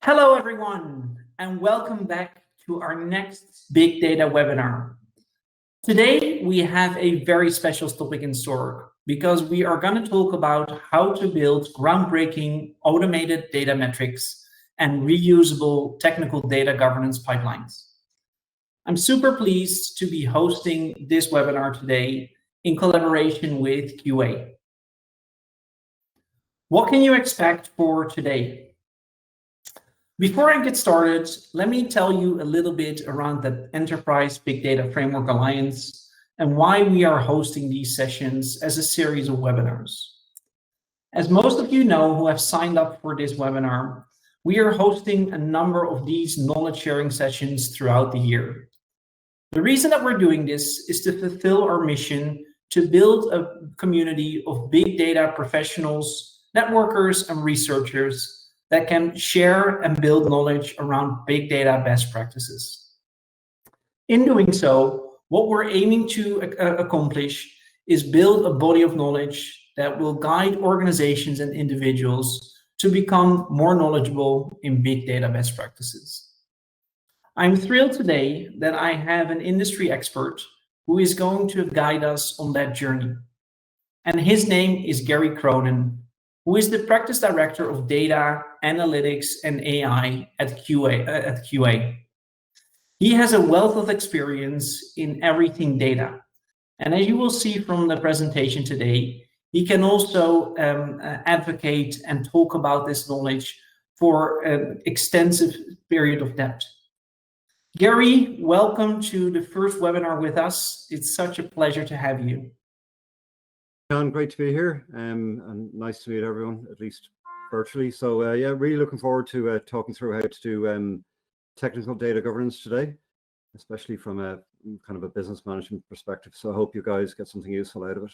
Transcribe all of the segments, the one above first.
Hello, everyone, and welcome back to our next Big Data webinar. Today, we have a very special topic in store because we are going to talk about how to build groundbreaking automated data metrics and reusable technical data governance pipelines. I'm super pleased to be hosting this webinar today in collaboration with QA. What can you expect for today? Before I get started, let me tell you a little bit around the Enterprise Big Data Framework Alliance and why we are hosting these sessions as a series of webinars. As most of you know who have signed up for this webinar, we are hosting a number of these knowledge sharing sessions throughout the year. The reason that we're doing this is to fulfill our mission to build a community of big data professionals, networkers, and researchers that can share and build knowledge around big data best practices. In doing so, what we're aiming to accomplish is build a body of knowledge that will guide organizations and individuals to become more knowledgeable in big data best practices. I'm thrilled today that I have an industry expert who is going to guide us on that journey. And his name is Gary Cronin, who is the Practice Director of Data, Analytics, and AI at QA. He has a wealth of experience in everything data. And as you will see from the presentation today, he can also advocate and talk about this knowledge for an extensive period of depth. Gary, welcome to the first webinar with us. It's such a pleasure to have you. John, great to be here, and nice to meet everyone, at least virtually. So yeah, really looking forward to talking through how to do technical data governance today, especially from a kind of a business management perspective. So I hope you guys get something useful out of it.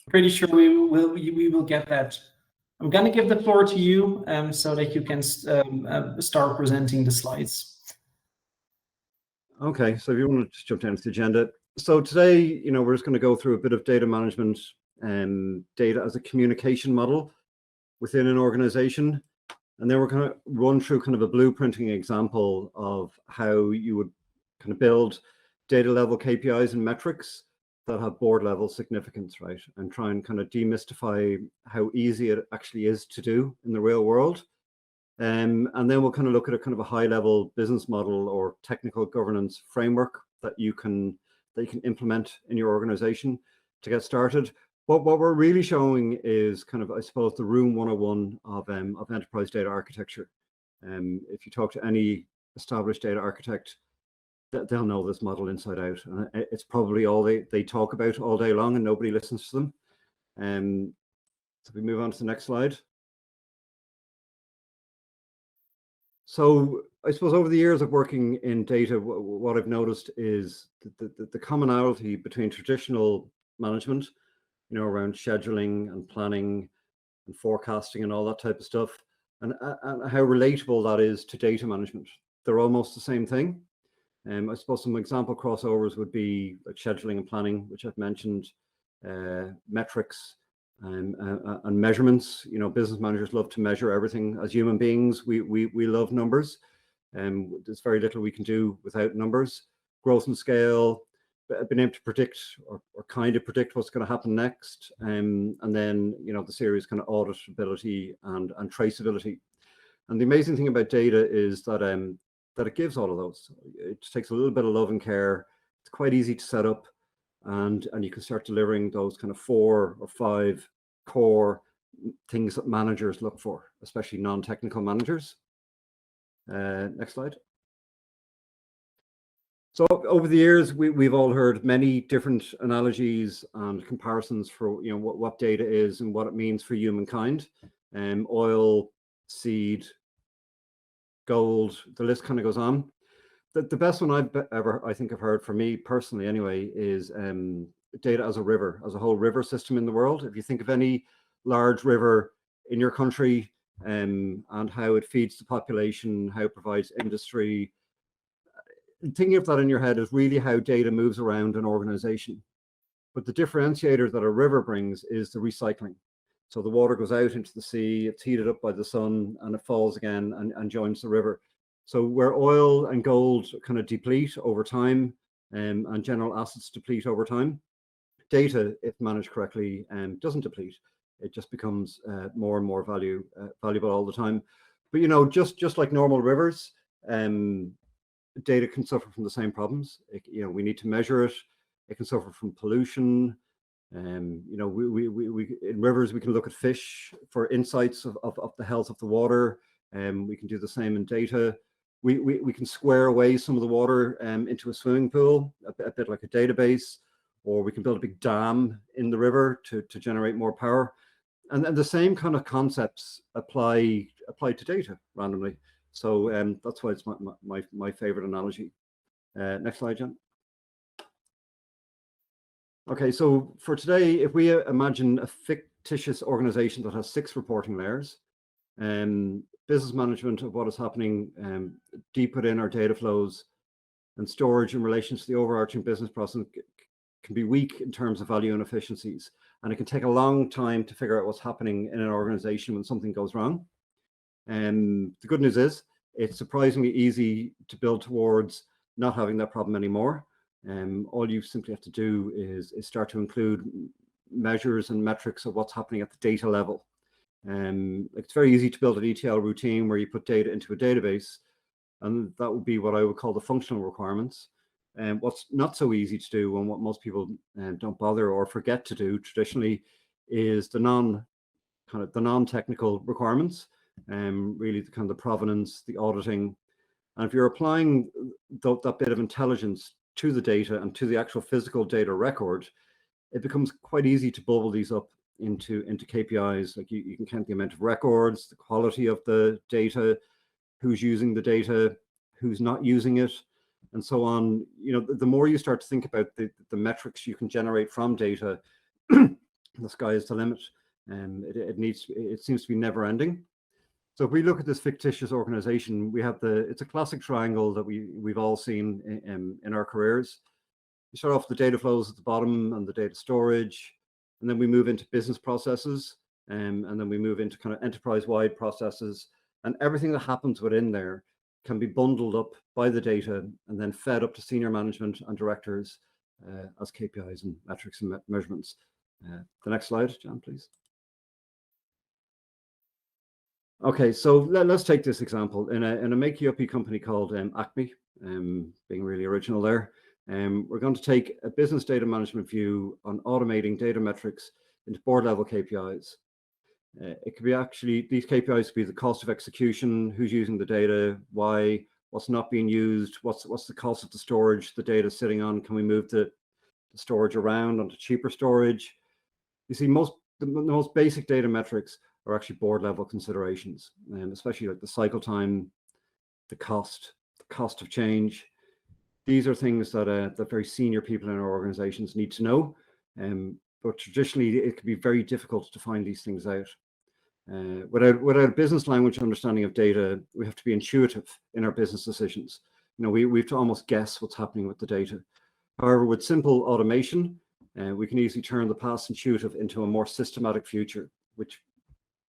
Pretty sure we will get that. I'm going to give the floor to you so that you can start presenting the slides. Okay, so if you want to just jump down to the agenda. So today, we're just going to go through a bit of data management and data as a communication model within an organization. And then we're going to run through kind of a blueprinting example of how you would kind of build data level KPIs and metrics that have board level significance, right? And try and kind of demystify how easy it actually is to do in the real world. And then we'll kind of look at a kind of a high level business model or technical governance framework that you can implement in your organization to get started. What we're really showing is kind of, I suppose, the room 101 of enterprise data architecture. If you talk to any established data architect, they'll know this model inside out. And it's probably all they talk about all day long and nobody listens to them. So we move on to the next slide. So I suppose over the years of working in data, what I've noticed is the commonality between traditional management, around scheduling and planning and forecasting and all that type of stuff, and how relatable that is to data management. They're almost the same thing. I suppose some example crossovers would be like scheduling and planning, which I've mentioned, metrics, and measurements. Business managers love to measure everything. As human beings, we love numbers. There's very little we can do without numbers. Growth and scale, being able to predict or kind of predict what's going to happen next, and then the series kind of auditability and traceability. And the amazing thing about data is that that it gives all of those. It just takes a little bit of love and care. It's quite easy to set up. And you can start delivering those kind of 4 or 5 core things that managers look for, especially non-technical managers. Next slide. So over the years, we've all heard many different analogies and comparisons for what data is and what it means for humankind. Oil, seed, gold, the list kind of goes on. The best one I think I've heard, for me personally anyway, is data as a river, as a whole river system in the world. If you think of any large river in your country and how it feeds the population, how it provides industry, thinking of that in your head is really how data moves around an organization. But the differentiator that a river brings is the recycling. So the water goes out into the sea, it's heated up by the sun, and it falls again and joins the river. So where oil and gold kind of deplete over time, and general assets deplete over time, data, if managed correctly, doesn't deplete. It just becomes more and more valuable all the time. But just like normal rivers, data can suffer from the same problems. We need to measure it. It can suffer from pollution. We in rivers, we can look at fish for insights of the health of the water. We can do the same in data. We can square away some of the water into a swimming pool, a bit like a database, or we can build a big dam in the river to generate more power. And the same kind of concepts apply to data randomly. So that's why it's my favorite analogy. Next slide, Jen. Okay, so for today, if we imagine a fictitious organization that has 6 reporting layers, business management of what is happening deep within our data flows, and storage in relation to the overarching business process can be weak in terms of value and efficiencies. And it can take a long time to figure out what's happening in an organization when something goes wrong. And the good news is it's surprisingly easy to build towards not having that problem anymore. All you simply have to do is start to include measures and metrics of what's happening at the data level. It's very easy to build an ETL routine where you put data into a database, and that would be what I would call the functional requirements. And what's not so easy to do, and what most people don't bother or forget to do traditionally, is the non-technical requirements. Really the kind of the provenance, the auditing. And if you're applying that bit of intelligence to the data and to the actual physical data record, it becomes quite easy to bubble these up into KPIs. Like you can count the amount of records, the quality of the data, who's using the data, who's not using it, and so on. The more you start to think about the metrics you can generate from data, the sky is the limit. It seems to be never ending. So if we look at this fictitious organization, we have it's a classic triangle that we've all seen in our careers. We start off with the data flows at the bottom and the data storage, and then we move into business processes, and then we move into kind of enterprise-wide processes, and everything that happens within there can be bundled up by the data and then fed up to senior management and directors as KPIs and metrics and measurements. The next slide, Jan, please. Okay, so let's take this example. In a make-you-uppy company called Acme, being really original there, we're going to take a business data management view on automating data metrics into board-level KPIs. It could be actually, these KPIs could be the cost of execution, who's using the data, why, what's not being used, what's the cost of the storage the data sitting on, can we move the storage around onto cheaper storage? You see, the most basic data metrics are actually board level considerations, especially like the cycle time, the cost of change. These are things that very senior people in our organizations need to know. But traditionally, it can be very difficult to find these things out. Without a business language understanding of data, we have to be intuitive in our business decisions. We have to almost guess what's happening with the data. However, with simple automation, we can easily turn the past intuitive into a more systematic future, which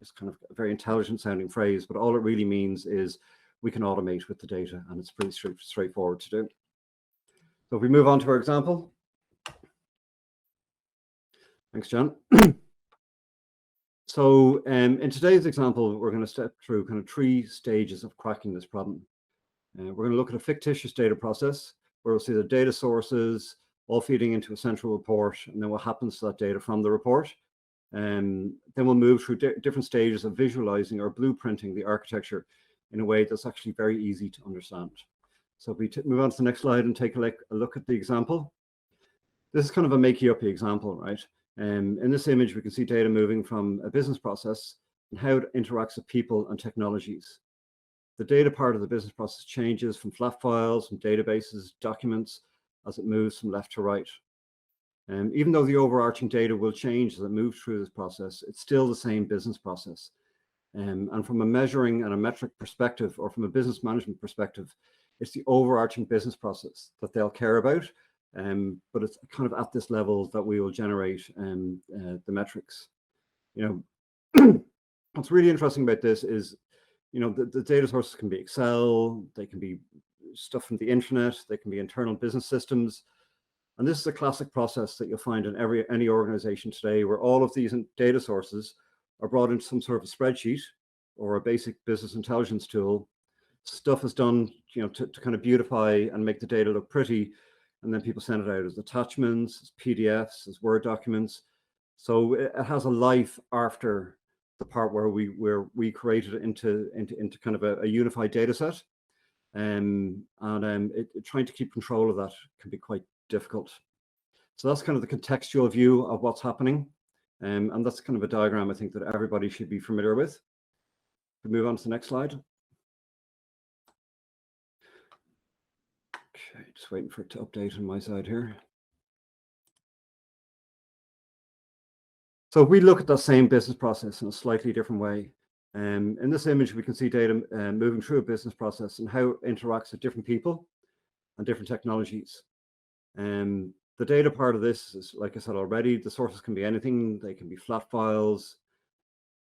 is kind of a very intelligent sounding phrase, but all it really means is we can automate with the data, and it's pretty straightforward to do. So if we move on to our example. Thanks, John. So in today's example, we're going to step through kind of 3 stages of cracking this problem. We're going to look at a fictitious data process where we'll see the data sources all feeding into a central report, and then what happens to that data from the report. Then we'll move through different stages of visualizing or blueprinting the architecture in a way that's actually very easy to understand. So if we move on to the next slide and take a look at the example. This is kind of a make-you-uppy example, right? In this image, we can see data moving from a business process and how it interacts with people and technologies. The data part of the business process changes from flat files, from databases, documents, as it moves from left to right. Even though the overarching data will change as it moves through this process, it's still the same business process. And from a measuring and a metric perspective, or from a business management perspective, it's the overarching business process that they'll care about. But it's kind of at this level that we will generate the metrics. what's really interesting about this is, the data sources can be Excel, they can be stuff from the internet, they can be internal business systems. And this is a classic process that you'll find in any organization today, where all of these data sources are brought into some sort of a spreadsheet or a basic business intelligence tool. Stuff is done, to kind of beautify and make the data look pretty, and then people send it out as attachments, as PDFs, as Word documents. So it has a life after the part where we created it into kind of a unified data set. Trying to keep control of that can be quite difficult. So that's kind of the contextual view of what's happening. And that's kind of a diagram I think that everybody should be familiar with. We move on to the next slide. Okay, just waiting for it to update on my side here. So if we look at the same business process in a slightly different way, in this image, we can see data moving through a business process and how it interacts with different people and different technologies. The data part of this is, like I said already, the sources can be anything. They can be flat files,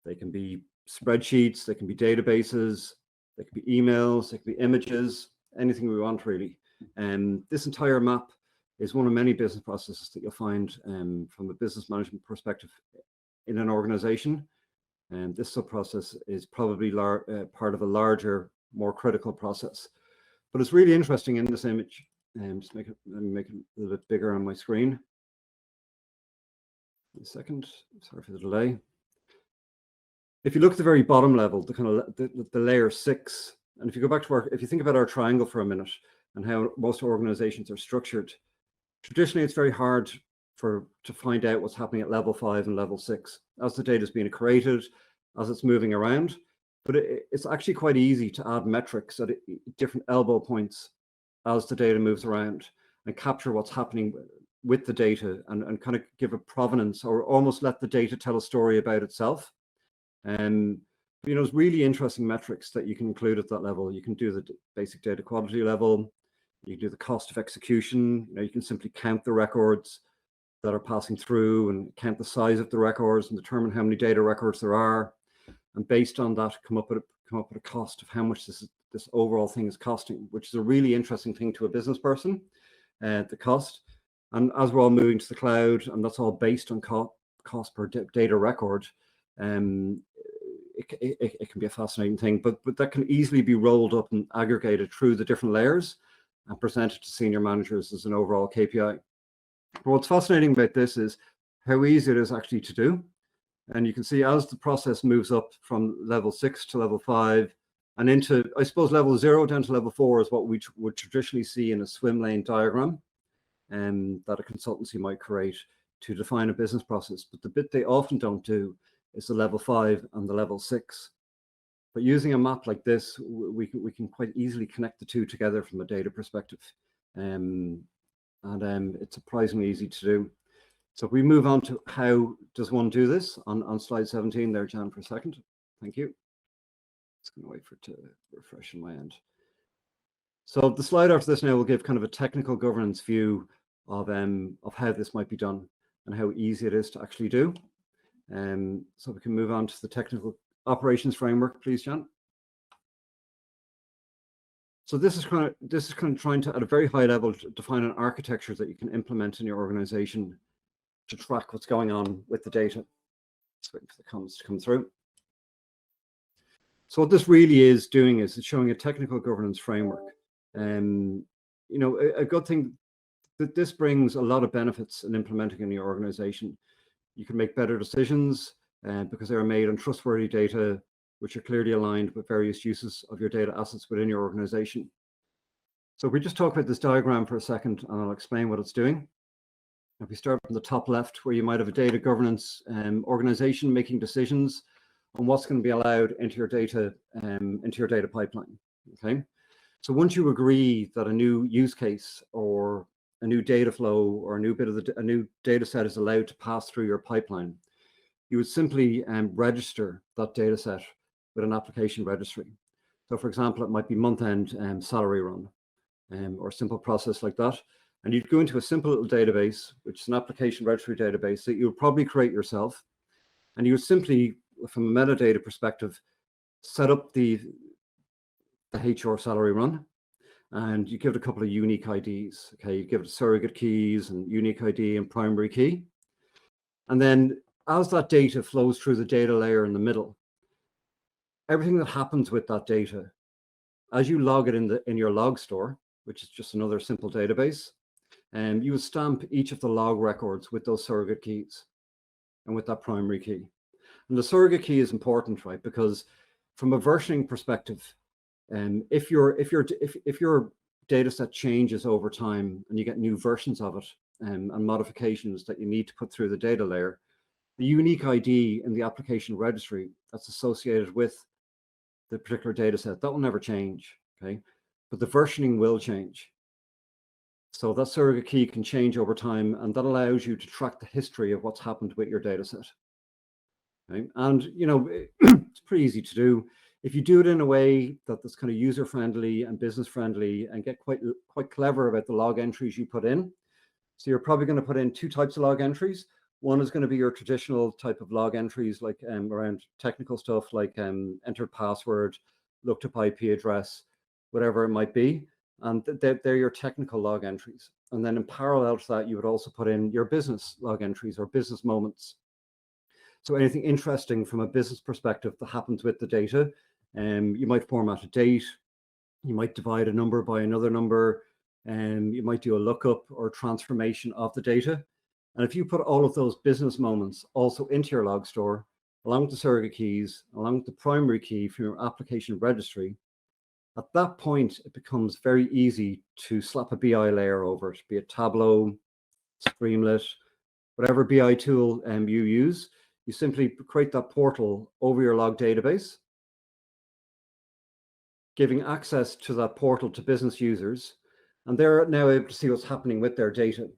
they can be spreadsheets, they can be databases, they can be emails, they can be images, anything we want really. This entire map is one of many business processes that you'll find from a business management perspective in an organization. And this sub-process is probably part of a larger, more critical process. But it's really interesting in this image. Just let me make it a little bit bigger on my screen. A second, sorry for the delay. If you look at the very bottom level, the kind of the layer 6, and if you go back to if you think about our triangle for a minute and how most organizations are structured, traditionally it's very hard to find out what's happening at level 5 and level 6 as the data is being created, as it's moving around. But it's actually quite easy to add metrics at different elbow points as the data moves around and capture what's happening with the data and kind of give a provenance or almost let the data tell a story about itself. It's really interesting metrics that you can include at that level. You can do the basic data quality level. You can do the cost of execution. You can simply count the records that are passing through and count the size of the records and determine how many data records there are. And based on that, come up with a cost of how much this overall thing is costing, which is a really interesting thing to a business person, the cost. And as we're all moving to the cloud, and that's all based on cost per data record, it can be a fascinating thing, but that can easily be rolled up and aggregated through the different layers and presented to senior managers as an overall KPI. But what's fascinating about this is how easy it is actually to do. And you can see as the process moves up from level 6 to level 5 and into, I suppose, level 0 down to level 4 is what we would traditionally see in a swim lane diagram that a consultancy might create to define a business process. But the bit they often don't do is the level 5 and the level 6. But using a map like this, we can quite easily connect the two together from a data perspective. It's surprisingly easy to do. So if we move on to how does one do this on slide 17 there, Jan, for a second. Thank you. Just going to wait for it to refresh on my end. So the slide after this now will give kind of a technical governance view of how this might be done and how easy it is to actually do. So we can move on to the technical operations framework, please, Jan. So this is kind of trying to, at a very high level, define an architecture that you can implement in your organization to track what's going on with the data. Just waiting for the comments to come through. So what this really is doing is it's showing a technical governance framework. A good thing that this brings a lot of benefits in implementing in your organization. You can make better decisions because they are made on trustworthy data, which are clearly aligned with various uses of your data assets within your organization. So if we just talk about this diagram for a second, and I'll explain what it's doing. If we start from the top left, where you might have a data governance organization making decisions on what's going to be allowed into your data pipeline. Okay, so once you agree that a new use case or a new data flow or a new data set is allowed to pass through your pipeline, you would simply register that data set with an application registry. So for example, it might be month-end salary run or a simple process like that. And you'd go into a simple little database, which is an application registry database that you would probably create yourself. And you would simply from a metadata perspective, set up the HR salary run, and you give it a couple of unique IDs. Okay, you give it surrogate keys and unique ID and primary key. And then as that data flows through the data layer in the middle, everything that happens with that data, as you log it in your log store, which is just another simple database, and you would stamp each of the log records with those surrogate keys and with that primary key. And the surrogate key is important, right? Because from a versioning perspective, if your data set changes over time and you get new versions of it and modifications that you need to put through the data layer, the unique ID in the application registry that's associated with the particular data set, that will never change, okay? But the versioning will change. So that surrogate key can change over time, and that allows you to track the history of what's happened with your data set. Okay? And it's pretty easy to do. If you do it in a way that's kind of user-friendly and business-friendly, and get quite clever about the log entries you put in. So you're probably going to put in two types of log entries. One is going to be your traditional type of log entries, like around technical stuff, like entered password, looked up IP address, whatever it might be. And they're your technical log entries. And then in parallel to that, you would also put in your business log entries or business moments. So anything interesting from a business perspective that happens with the data, you might format a date, you might divide a number by another number, and you might do a lookup or transformation of the data. And if you put all of those business moments also into your log store, along with the surrogate keys, along with the primary key from your application registry, at that point, it becomes very easy to slap a BI layer over it, be it Tableau, Streamlit, whatever BI tool you use. You simply create that portal over your log database, giving access to that portal to business users, and they're now able to see what's happening with their data.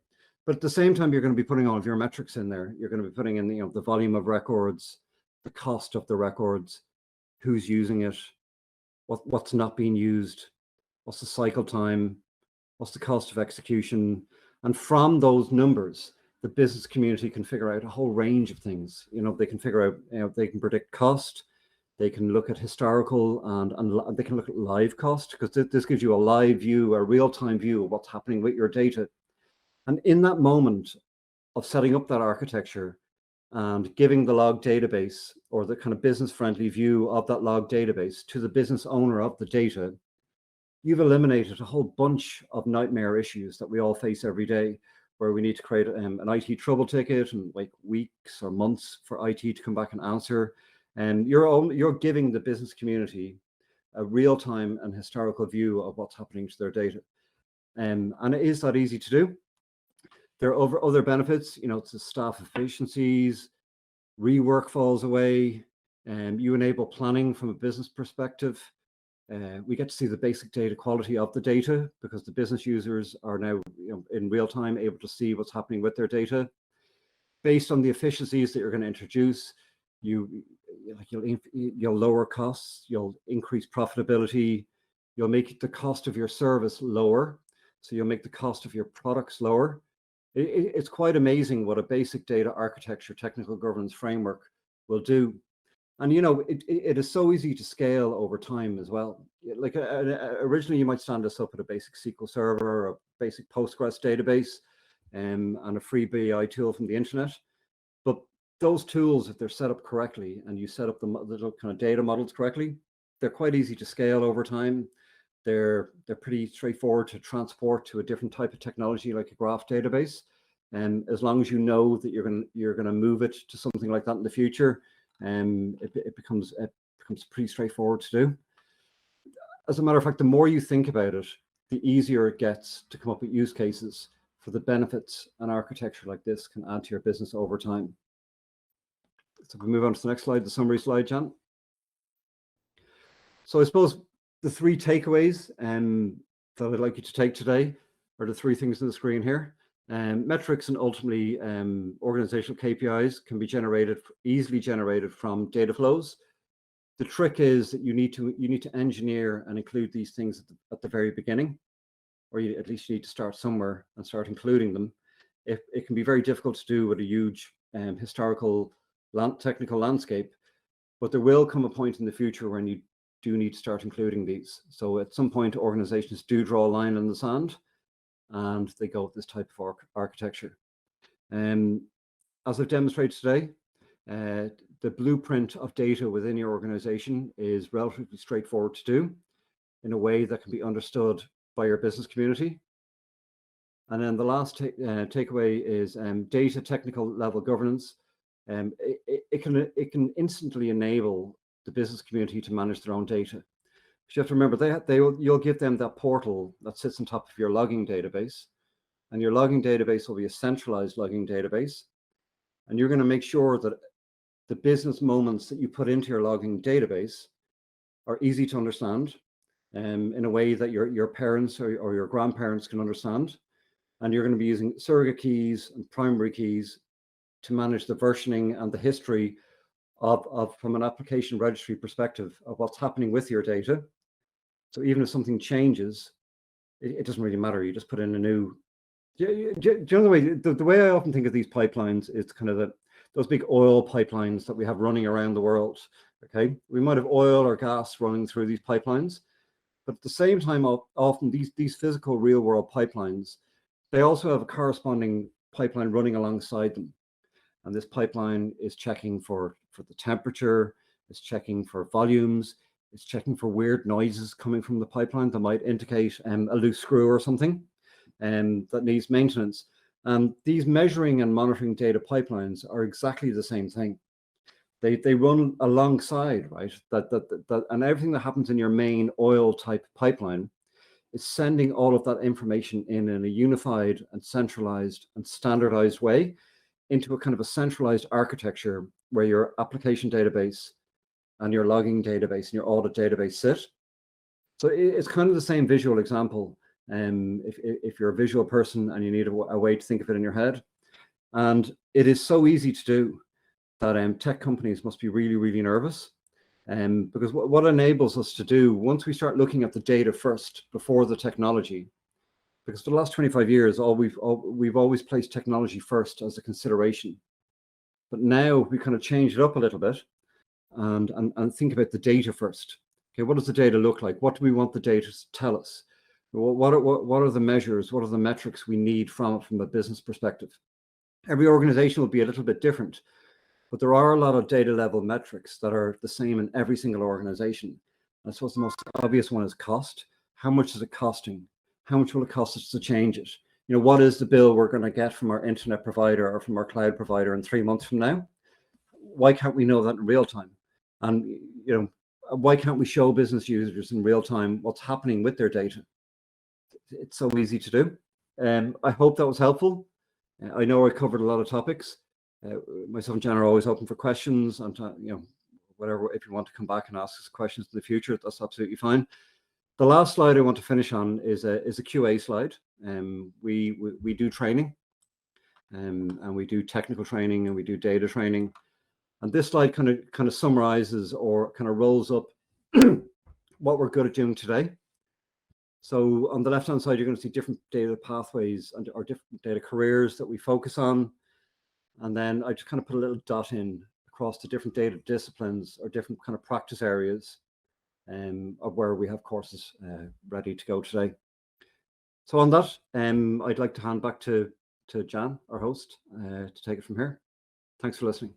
But at the same time, you're going to be putting all of your metrics in there. You're going to be putting in the volume of records, the cost of the records, who's using it, what's not being used, what's the cycle time, what's the cost of execution. And from those numbers, the business community can figure out a whole range of things. They can figure out, they can predict cost, they can look at historical, and they can look at live cost, because this gives you a live view, a real-time view of what's happening with your data. And in that moment of setting up that architecture and giving the log database, or the kind of business-friendly view of that log database, to the business owner of the data, you've eliminated a whole bunch of nightmare issues that we all face every day, where we need to create an IT trouble ticket and wait weeks or months for IT to come back and answer. And you're giving the business community a real-time and historical view of what's happening to their data. And it is that easy to do. There are other benefits, it's the staff efficiencies, rework falls away, and you enable planning from a business perspective. We get to see the basic data quality of the data, because the business users are now in real time able to see what's happening with their data. Based on the efficiencies that you're going to introduce, you'll lower costs, you'll increase profitability, you'll make the cost of your service lower, so you'll make the cost of your products lower. It's quite amazing what a basic data architecture technical governance framework will do. And it is so easy to scale over time as well. Like originally, you might stand this up at a basic SQL Server or a basic Postgres database, and a free BI tool from the internet. But those tools, if they're set up correctly and you set up the kind of data models correctly, they're quite easy to scale over time. They're pretty straightforward to transport to a different type of technology, like a graph database. And as long as you know that you're going to move it to something like that in the future, it becomes pretty straightforward to do. As a matter of fact, the more you think about it, the easier it gets to come up with use cases for the benefits an architecture like this can add to your business over time. So we move on to the next slide, the summary slide, Jan. So I suppose the three takeaways that I'd like you to take today are the three things on the screen here. Metrics and ultimately organizational KPIs can be easily generated from data flows. The trick is that you need to engineer and include these things at the very beginning, or you at least need to start somewhere and start including them. It can be very difficult to do with a huge historical technical landscape, but there will come a point in the future when you do need to start including these. So at some point, organizations do draw a line in the sand and they go with this type of architecture. As I've demonstrated today, the blueprint of data within your organization is relatively straightforward to do in a way that can be understood by your business community. And then the last takeaway is data technical level governance. It can instantly enable the business community to manage their own data. But you have to remember, you'll give them that portal that sits on top of your logging database, and your logging database will be a centralized logging database. And you're going to make sure that the business moments that you put into your logging database are easy to understand in a way that your parents or your grandparents can understand. And you're going to be using surrogate keys and primary keys to manage the versioning and the history of from an application registry perspective of what's happening with your data. So even if something changes, it doesn't really matter. You just put in a new. Do you know the way I often think of these pipelines is kind of those big oil pipelines that we have running around the world. Okay, we might have oil or gas running through these pipelines, but at the same time, often these physical real world pipelines, they also have a corresponding pipeline running alongside them. And this pipeline is checking for the temperature, it's checking for volumes, it's checking for weird noises coming from the pipeline that might indicate a loose screw or something that needs maintenance. These measuring and monitoring data pipelines are exactly the same thing. They run alongside, right? And everything that happens in your main oil type pipeline is sending all of that information in a unified and centralized and standardized way into a kind of a centralized architecture where your application database and your logging database and your audit database sit. So it's kind of the same visual example. If you're a visual person and you need a way to think of it in your head, and it is so easy to do that tech companies must be really, really nervous. Because what enables us to do, once we start looking at the data first before the technology, because for the last 25 years, we've always placed technology first as a consideration. But now we kind of change it up a little bit and think about the data first. Okay, what does the data look like? What do we want the data to tell us? What are the measures? What are the metrics we need from it from a business perspective? Every organization will be a little bit different, but there are a lot of data level metrics that are the same in every single organization. I suppose the most obvious one is cost. How much is it costing? How much will it cost us to change it? You know, what is the bill we're going to get from our internet provider or from our cloud provider in 3 months from now? Why can't we know that in real time? And, you know, why can't we show business users in real time what's happening with their data? It's so easy to do. I hope that was helpful. I know I covered a lot of topics. Myself and Jen are always open for questions, and you know, whatever. If you want to come back and ask us questions in the future, that's absolutely fine. The last slide I want to finish on is a QA slide. We do training, and we do technical training, and we do data training. And this slide kind of summarizes or kind of rolls up what we're good at doing today. So on the left-hand side, you're going to see different data pathways or different data careers that we focus on. And then I just kind of put a little dot in across the different data disciplines or different kind of practice areas of where we have courses ready to go today. So on that, I'd like to hand back to Jan, our host, to take it from here. Thanks for listening.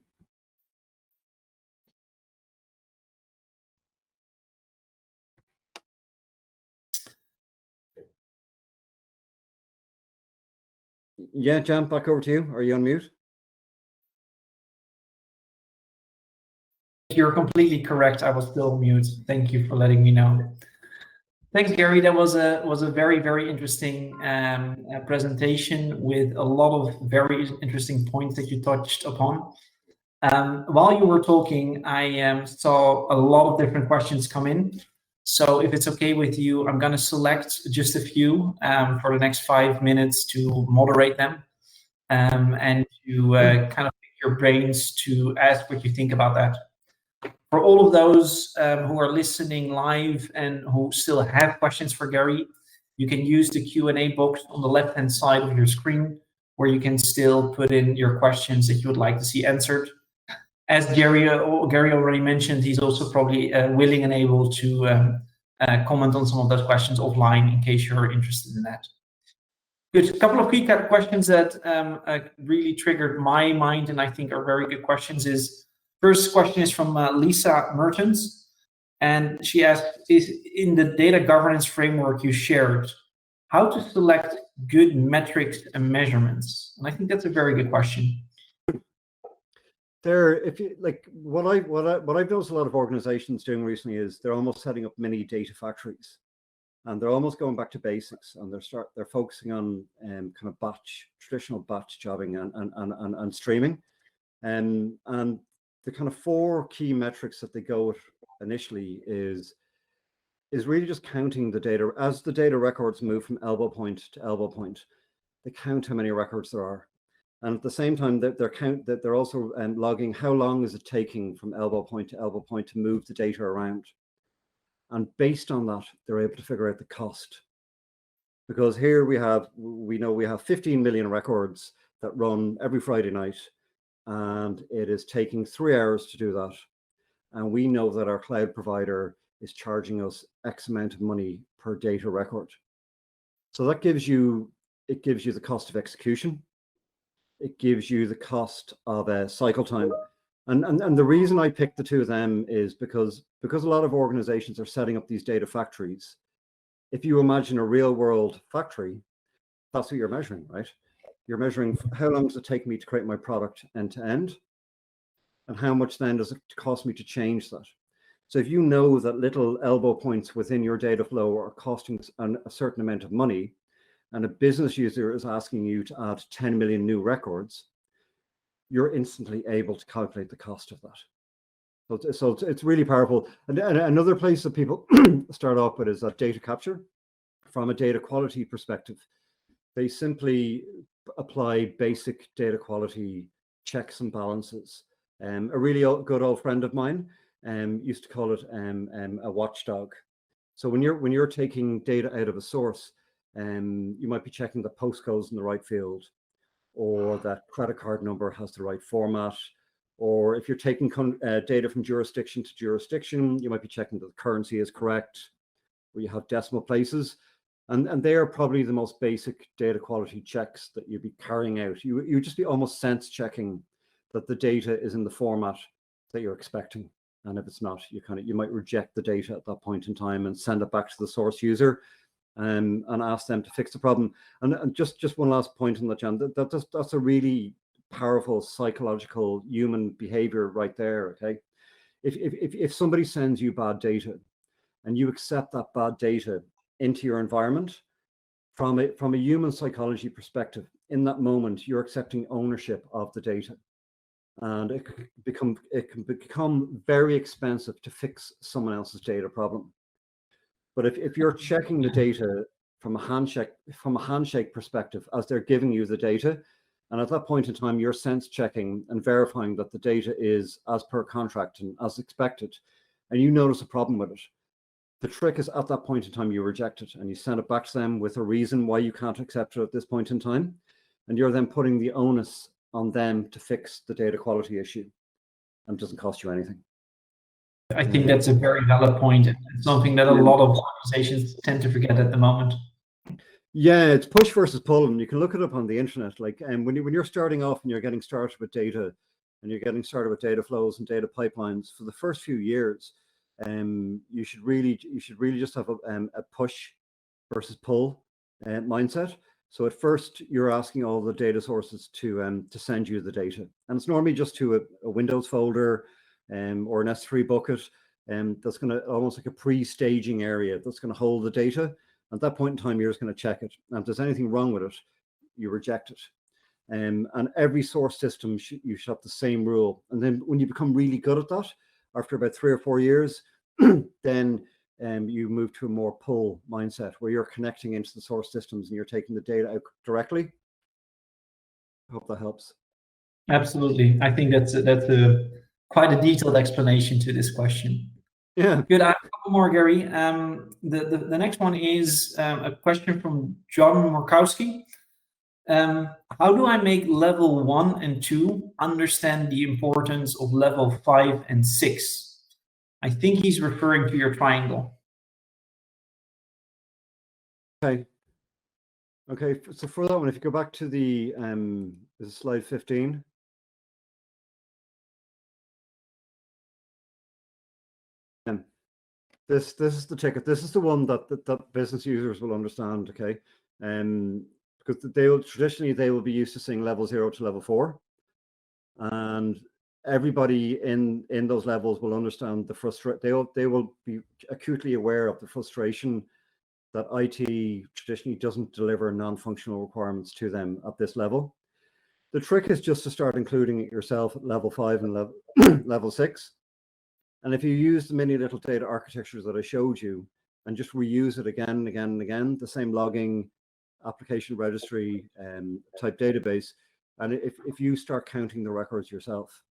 Yeah, Jan, back over to you. Are you on mute? You're completely correct. I was still mute. Thank you for letting me know. Thanks, Gary. That was a very, very interesting presentation with a lot of very interesting points that you touched upon. While you were talking, I saw a lot of different questions come in. So if it's okay with you, I'm going to select just a few for the next 5 minutes to moderate them and to kind of pick your brains to ask what you think about that. For all of those who are listening live and who still have questions for Gary, you can use the Q&A box on the left-hand side of your screen, where you can still put in your questions that you would like to see answered. as Gary already mentioned, he's also probably willing and able to comment on some of those questions offline in case you're interested in that. Good. A couple of key questions that really triggered my mind and I think are very good questions is, first question is from Lisa Mertens. And she asked, is in the data governance framework you shared, how to select good metrics and measurements? And I think that's a very good question. If you like, what I've noticed a lot of organizations doing recently is they're almost setting up mini data factories, and they're almost going back to basics, and they're focusing on kind of traditional batch jobbing and streaming, and the kind of 4 key metrics that they go with initially is really just counting the data as the data records move from elbow point to elbow point. They count how many records there are, and at the same time they're also logging how long is it taking from elbow point to elbow point to move the data around. And based on that, they're able to figure out the cost. Because here we know we have 15 million records that run every Friday night, and it is taking 3 hours to do that. And we know that our cloud provider is charging us X amount of money per data record. So that gives you the cost of execution. It gives you the cost of cycle time. And the reason I picked the 2 of them is because a lot of organizations are setting up these data factories. If you imagine a real world factory, that's what you're measuring, right? You're measuring how long does it take me to create my product end to end, and how much then does it cost me to change that? So if you know that little elbow points within your data flow are costing a certain amount of money, and a business user is asking you to add 10 million new records, you're instantly able to calculate the cost of that. So it's really powerful. And another place that people start off with is that data capture. From a data quality perspective, they simply apply basic data quality checks and balances. A really good old friend of mine used to call it a watchdog. So when you're taking data out of a source, you might be checking the postcodes in the right field, or that credit card number has the right format, or if you're taking data from jurisdiction to jurisdiction, you might be checking that the currency is correct, or you have decimal places. And they are probably the most basic data quality checks that you'd be carrying out. You just be almost sense checking that the data is in the format that you're expecting. And if it's not, you might reject the data at that point in time and send it back to the source user and ask them to fix the problem. And just one last point on that, John, that's a really powerful psychological human behavior right there. Okay, if somebody sends you bad data and you accept that bad data into your environment, from a human psychology perspective, in that moment you're accepting ownership of the data, and it can become very expensive to fix someone else's data problem. But if you're checking the data from a handshake perspective as they're giving you the data, and at that point in time you're sense checking and verifying that the data is as per contract and as expected, and you notice a problem with it, the trick is at that point in time you reject it and you send it back to them with a reason why you can't accept it at this point in time, and you're then putting the onus on them to fix the data quality issue, and it doesn't cost you anything. I think that's a very valid point, and something that a lot of organizations tend to forget at the moment. Yeah, it's push versus pull, and you can look it up on the internet. Like, when you're starting off and you're getting started with data, and you're getting started with data flows and data pipelines, for the first few years, you should really just have a push versus pull mindset. So at first, you're asking all the data sources to send you the data, and it's normally just to a Windows folder or an S3 bucket, that's going to almost like a pre-staging area that's going to hold the data. At that point in time, you're just going to check it, and if there's anything wrong with it, you reject it. And every source system you should have the same rule. And then when you become really good at that, after about 3 or 4 years, then you move to a more pull mindset where you're connecting into the source systems and you're taking the data out directly. I hope that helps. Absolutely. I think that's quite a detailed explanation to this question. Yeah. Good. I have a couple more, Gary. The next one is a question from John Murkowski. How do I make level 1 and 2 understand the importance of level 5 and 6? I think he's referring to your triangle. Okay. Okay, so for that one, if you go back to the this is slide 15. This is the ticket. This is the one that business users will understand, okay? Because traditionally they will be used to seeing level 0 to level 4. And everybody in those levels will understand the frustration. They will be acutely aware of the frustration that IT traditionally doesn't deliver non-functional requirements to them at this level. The trick is just to start including it yourself at level 5 and level 6. And if you use the mini little data architectures that I showed you and just reuse it again and again and again, the same logging, application registry type database, and if you start counting the records yourself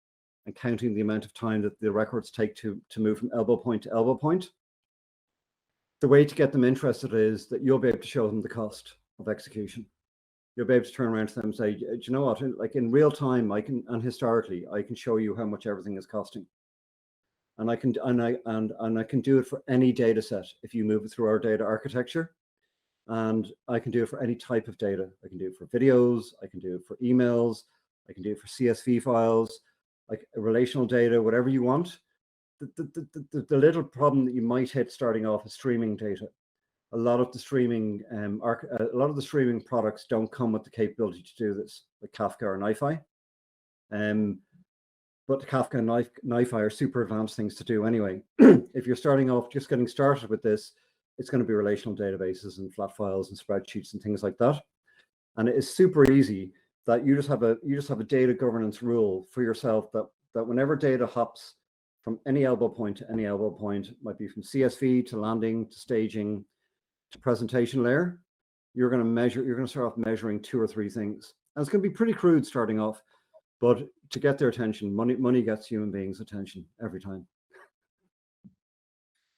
and counting the amount of time that the records take to move from elbow point to elbow point, the way to get them interested is that you'll be able to show them the cost of execution. You'll be able to turn around to them and say, do you know what, like in real time, and historically, I can show you how much everything is costing. And I can do it for any data set if you move it through our data architecture. And I can do it for any type of data. I can do it for videos, I can do it for emails, I can do it for CSV files, like relational data, whatever you want. The little problem that you might hit starting off is streaming data. A lot of the streaming products don't come with the capability to do this, like Kafka or NiFi. But Kafka and NiFi are super advanced things to do anyway. If you're starting off just getting started with this, it's going to be relational databases and flat files and spreadsheets and things like that. And it is super easy that you just have a data governance rule for yourself that whenever data hops from any elbow point to any elbow point, it might be from CSV to landing to staging to presentation layer, you're going to start off measuring 2 or 3 things. And it's going to be pretty crude starting off, but to get their attention, money gets human beings' attention every time.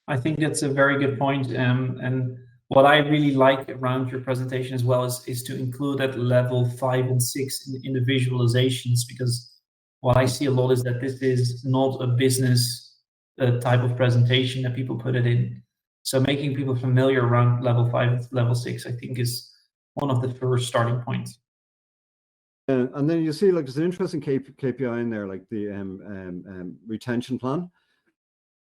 I think that's a very good point. And what I really like around your presentation as well is to include at level 5 and 6 in the visualizations, because what I see a lot is that this is not a business type of presentation that people put it in. So making people familiar around level 5 and level 6, I think, is one of the first starting points. And then you see, like, there's an interesting KPI in there, like the retention plan.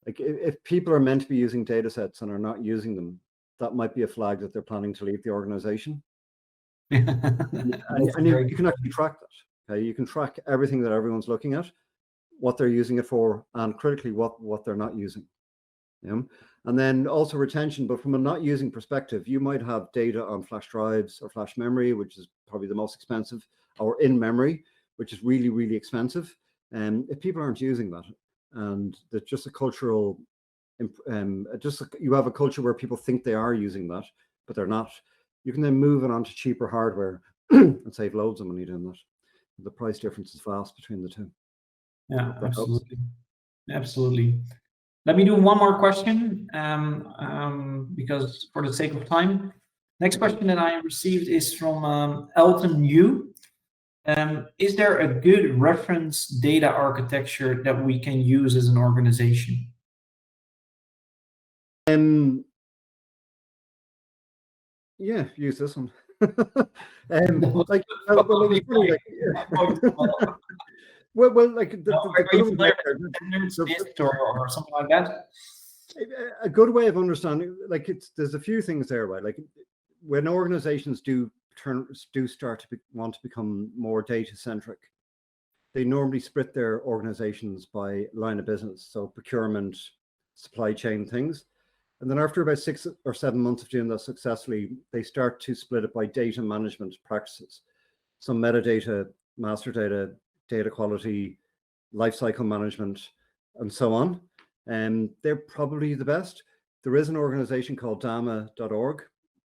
Like, if people are meant to be using data sets and are not using them, that might be a flag that they're planning to leave the organization. and you can actually track that. Okay? You can track everything that everyone's looking at, what they're using it for, and critically what they're not using. And then also retention, but from a not using perspective, you might have data on flash drives or flash memory, which is probably the most expensive, or in memory, which is really, really expensive. And if people aren't using that, and there's just a cultural, you have a culture where people think they are using that, but they're not, you can then move it on to cheaper hardware and save loads of money doing that. The price difference is vast between the two. Yeah, absolutely. Absolutely. Let me do one more question, because for the sake of time. Next question that I received is from Elton Yu. Is there a good reference data architecture that we can use as an organization? Yeah, use this one. Or something like that? A good way of understanding, like, there's a few things there, right? Like, when organizations do start to want to become more data centric, they normally split their organizations by line of business, so procurement, supply chain things. And then after about 6 or 7 months of doing that successfully, they start to split it by data management practices. So metadata, master data, data quality, lifecycle management, and so on. And they're probably the best. There is an organization called dama.org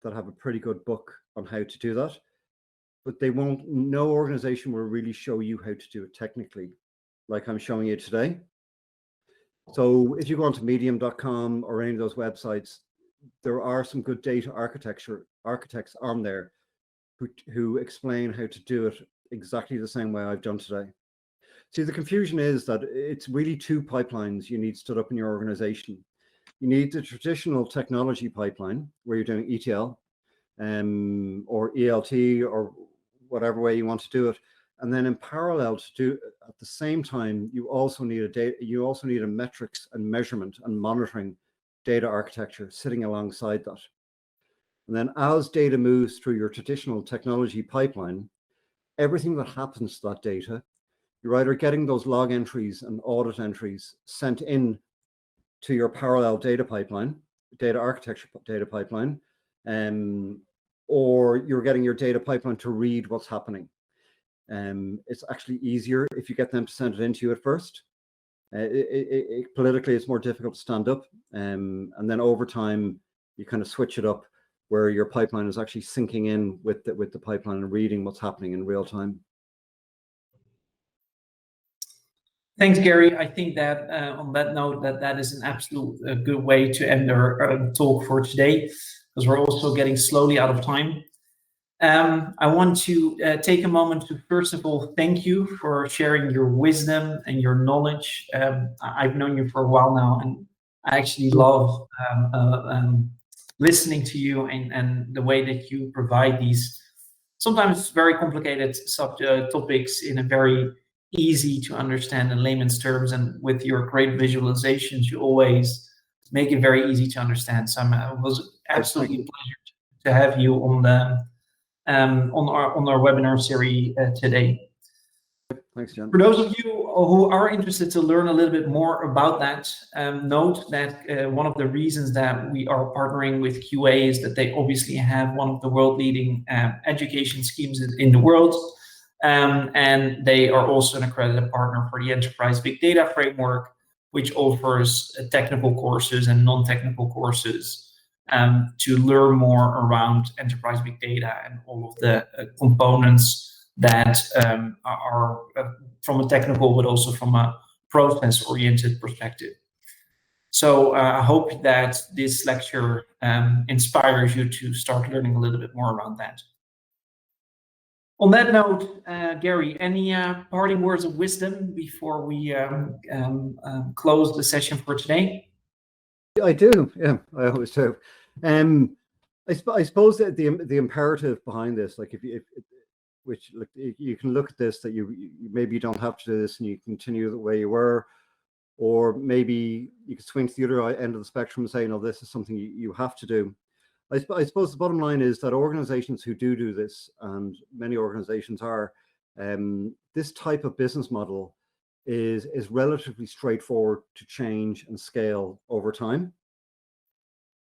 that have a pretty good book on how to do that, but no organization will really show you how to do it technically, like I'm showing you today. So if you go onto medium.com or any of those websites, there are some good data architects on there who explain how to do it exactly the same way I've done today. See, the confusion is that it's really two pipelines you need stood up in your organization. You need the traditional technology pipeline where you're doing ETL or ELT or whatever way you want to do it. And then in parallel to do at the same time, you also need a metrics and measurement and monitoring data architecture sitting alongside that. And then as data moves through your traditional technology pipeline, everything that happens to that data, you're either getting those log entries and audit entries sent in to your parallel data pipeline, data architecture data pipeline, or you're getting your data pipeline to read what's happening. It's actually easier if you get them to send it into you at first. Politically, it's more difficult to stand up. And then over time, you kind of switch it up where your pipeline is actually syncing in with the pipeline and reading what's happening in real time. Thanks, Gary. I think that on that note, that is an absolute good way to end our talk for today, because we're also getting slowly out of time. I want to take a moment to, first of all, thank you for sharing your wisdom and your knowledge. I've known you for a while now, and I actually love listening to you and the way that you provide these sometimes very complicated topics in a very easy to understand in layman's terms, and with your great visualizations, you always make it very easy to understand. So it was absolutely a pleasure to have you on the on our webinar series today. Thanks, John. For those of you who are interested to learn a little bit more about that, note that one of the reasons that we are partnering with QA is that they obviously have one of the world-leading education schemes in the world, and they are also an accredited partner for the Enterprise Big Data Framework, which offers technical courses and non-technical courses to learn more around enterprise big data and all of the components that are from a technical but also from a process-oriented perspective. So I hope that this lecture inspires you to start learning a little bit more around that. On that note, Gary, any parting words of wisdom before we close the session for today? I do, yeah, I always do. I suppose that the imperative behind this, like which look, you can look at this, that you maybe you don't have to do this and you continue the way you were, or maybe you could swing to the other end of the spectrum and say, no, this is something you have to do. I suppose the bottom line is that organizations who do this, and many organizations are, this type of business model is relatively straightforward to change and scale over time.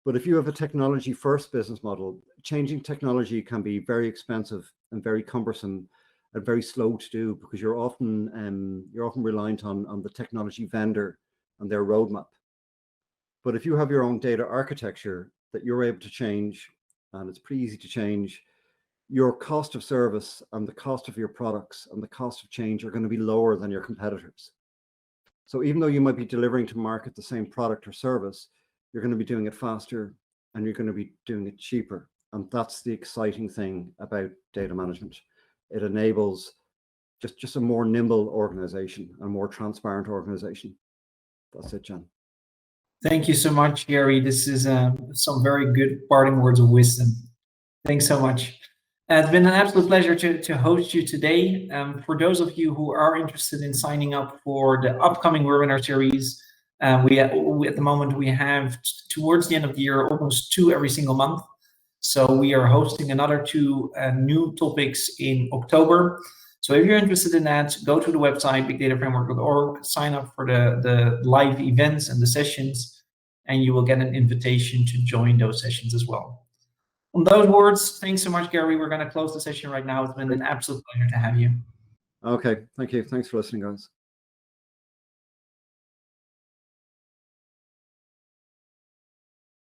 But if you have a technology first business model, changing technology can be very expensive and very cumbersome and very slow to do, because you're often reliant on the technology vendor and their roadmap. But if you have your own data architecture that you're able to change, and it's pretty easy to change, your cost of service and the cost of your products and the cost of change are going to be lower than your competitors. So even though you might be delivering to market the same product or service, you're going to be doing it faster and you're going to be doing it cheaper. And that's the exciting thing about data management. It enables just a more nimble organization, a more transparent organization. That's it, John. Thank you so much, Gary. This is some very good parting words of wisdom. Thanks so much. It's been an absolute pleasure to host you today. For those of you who are interested in signing up for the upcoming webinar series, we at the moment we have, towards the end of the year, almost 2 every single month. So we are hosting another 2 new topics in October. So if you're interested in that, go to the website bigdataframework.org, sign up for the live events and the sessions, and you will get an invitation to join those sessions as well. On those words, thanks so much, Gary. We're going to close the session right now. It's been an absolute pleasure to have you. Okay, thank you. Thanks for listening, guys.